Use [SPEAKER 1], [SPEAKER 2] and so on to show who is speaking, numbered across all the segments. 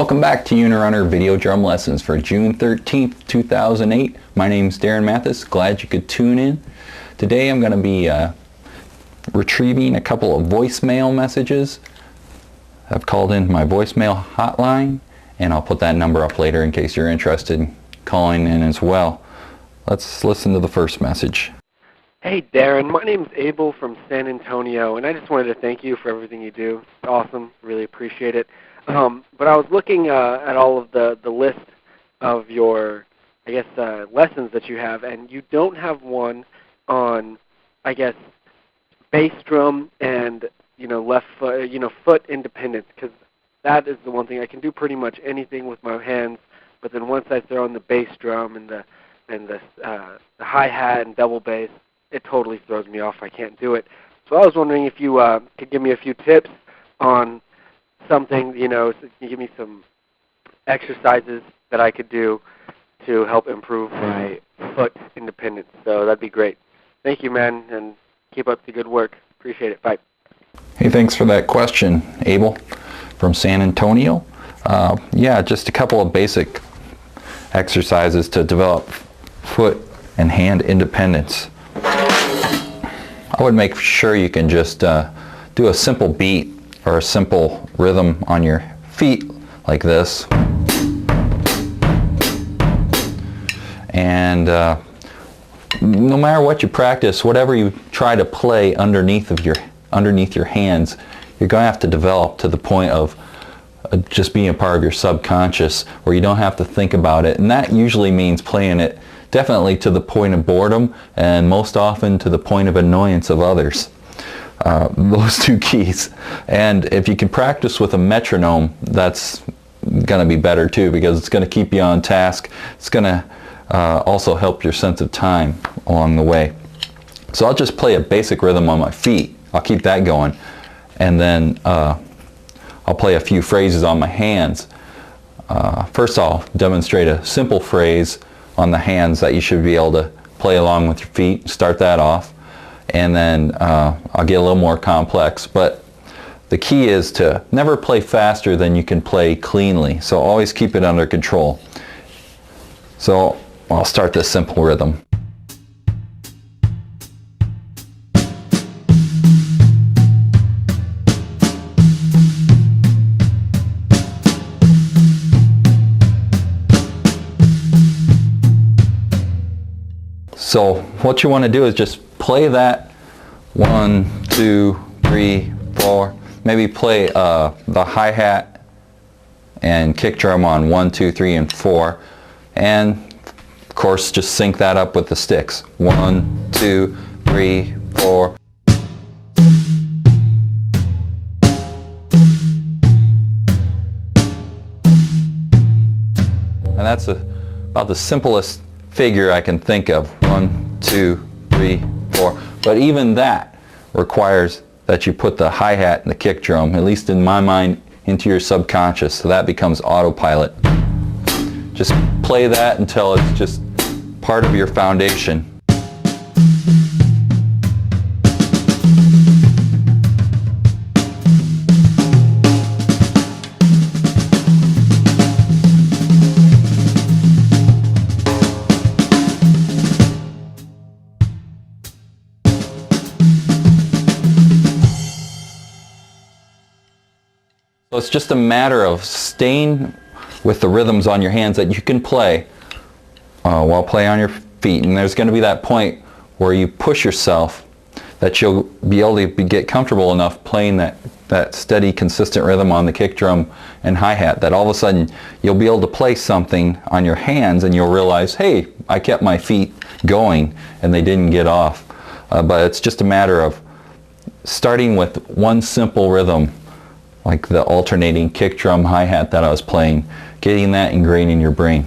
[SPEAKER 1] Welcome back to Unirunner Video Drum Lessons for June 13th, 2008. My name's Darren Mathis. Glad you could tune in. Today I'm going to be retrieving a couple of voicemail messages. I've called in my voicemail hotline, and I'll put that number up later in case you're interested in calling in as well. Let's listen to the first message.
[SPEAKER 2] Hey Darren, my name's Abel from San Antonio, and I just wanted to thank you for everything you do. It's awesome. Really appreciate it. But I was looking at all of the list of your, lessons that you have, and you don't have one on, bass drum and, left foot, foot independence, because that is the one thing. I can do pretty much anything with my hands, but then once I throw in the bass drum and the hi-hat and double bass, it totally throws me off. I can't do it. So I was wondering if you could give me a few tips on something, so you can give me some exercises that I could do to help improve my foot independence. So that'd be great. Thank you, man, and keep up the good work. Appreciate it. Bye.
[SPEAKER 1] Hey, thanks for that question, Abel from San Antonio. Yeah, just a couple of basic exercises to develop foot and hand independence. I would make sure you can just do a simple beat or a simple rhythm on your feet like this. And no matter what you practice, whatever you try to play underneath your hands, you're going to have to develop to the point of just being a part of your subconscious where you don't have to think about it. And that usually means playing it definitely to the point of boredom and most often to the point of annoyance of others. Those two keys. And if you can practice with a metronome, that's going to be better too, because it's going to keep you on task. It's going to also help your sense of time along the way. So I'll just play a basic rhythm on my feet. I'll keep that going. And then I'll play a few phrases on my hands. First I'll demonstrate a simple phrase on the hands that you should be able to play along with your feet. Start that off. And then I'll get a little more complex. But the key is to never play faster than you can play cleanly. So always keep it under control. So I'll start this simple rhythm. So what you want to do is just play that 1, 2, 3, 4. Maybe play the hi-hat and kick drum on 1, 2, 3, and 4. And of course just sync that up with the sticks. 1, 2, 3, 4. And that's about the simplest figure I can think of. 1, 2, 3, 4. But even that requires that you put the hi-hat and the kick drum, at least in my mind, into your subconscious, so that becomes autopilot. Just play that until it's just part of your foundation. So it's just a matter of staying with the rhythms on your hands that you can play while playing on your feet. And there's going to be that point where you push yourself that you'll be able to get comfortable enough playing that steady, consistent rhythm on the kick drum and hi-hat that all of a sudden you'll be able to play something on your hands and you'll realize, hey, I kept my feet going and they didn't get off. But it's just a matter of starting with one simple rhythm, like the alternating kick drum hi-hat that I was playing, getting that ingrained in your brain.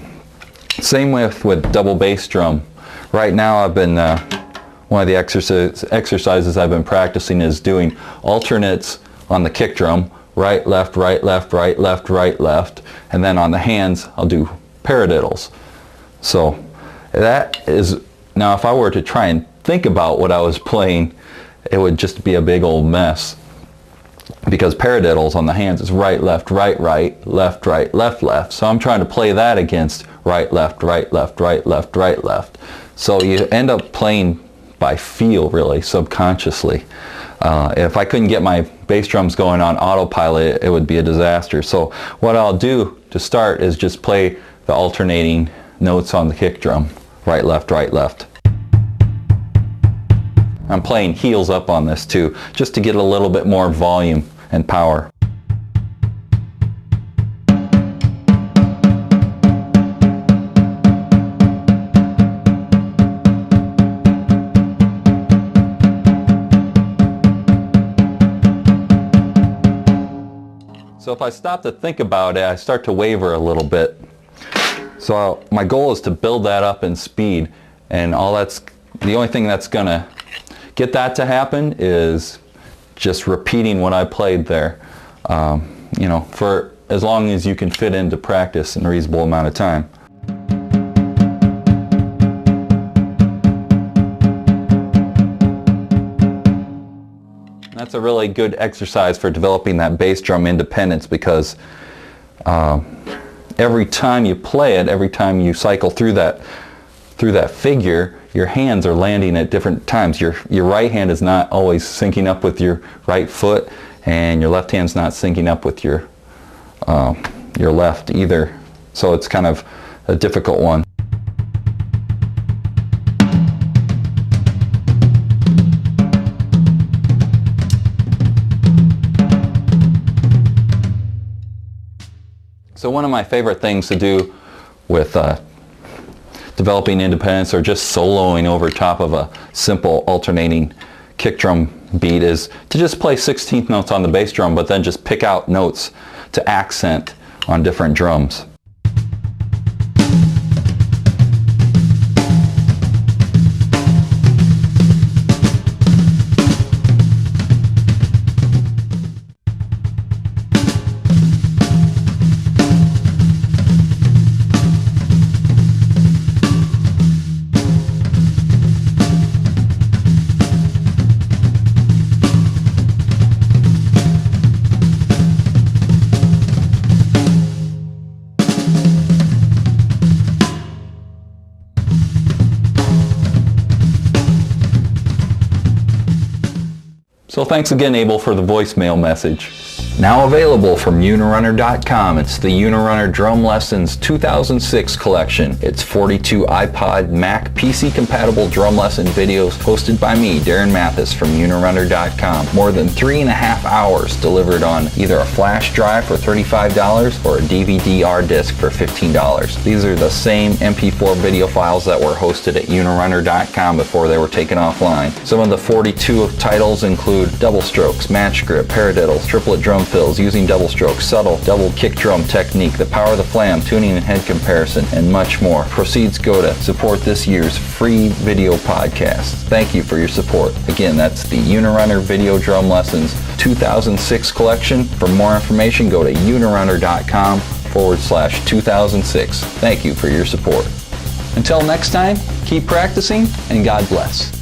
[SPEAKER 1] Same with double bass drum. Right now I've been, one of the exercises I've been practicing is doing alternates on the kick drum, right, left, right, left, right, left, right, left, and then on the hands I'll do paradiddles. So that is, now if I were to try and think about what I was playing, it would just be a big old mess. because paradiddles on the hands is right, left, right, left, left, left. So I'm trying to play that against right, left, left, right, left. So you end up playing by feel, really, subconsciously. If I couldn't get my bass drums going on autopilot, it would be a disaster. So what I'll do to start is just play the alternating notes on the kick drum. Right, left, right, left. I'm playing heels up on this too, just to get a little bit more volume and power. So if I stop to think about it, I start to waver a little bit. So my goal is to build that up in speed, and the only thing that's gonna get that to happen is just repeating what I played there, for as long as you can fit into practice in a reasonable amount of time. That's a really good exercise for developing that bass drum independence, because every time you play it, every time you cycle through that figure, your hands are landing at different times. Your right hand is not always syncing up with your right foot, and your left hand's not syncing up with your left either. So it's kind of a difficult one. So one of my favorite things to do with developing independence or just soloing over top of a simple alternating kick drum beat is to just play 16th notes on the bass drum, but then just pick out notes to accent on different drums. So thanks again, Abel, for the voicemail message. Now available from Unirunner.com, it's the Unirunner Drum Lessons 2006 collection. It's 42 iPod, Mac, PC compatible drum lesson videos hosted by me, Darren Mathis from Unirunner.com. More than 3.5 hours delivered on either a flash drive for $35 or a DVD-R disc for $15. These are the same MP4 video files that were hosted at Unirunner.com before they were taken offline. Some of the 42 titles include double strokes, match grip, paradiddles, triplet drum fills, using double stroke, subtle, double kick drum technique, the power of the flam, tuning and head comparison, and much more. Proceeds go to support this year's free video podcast. Thank you for your support. Again, that's the Unirunner Video Drum Lessons 2006 collection. For more information, go to unirunner.com/2006. Thank you for your support. Until next time, keep practicing and God bless.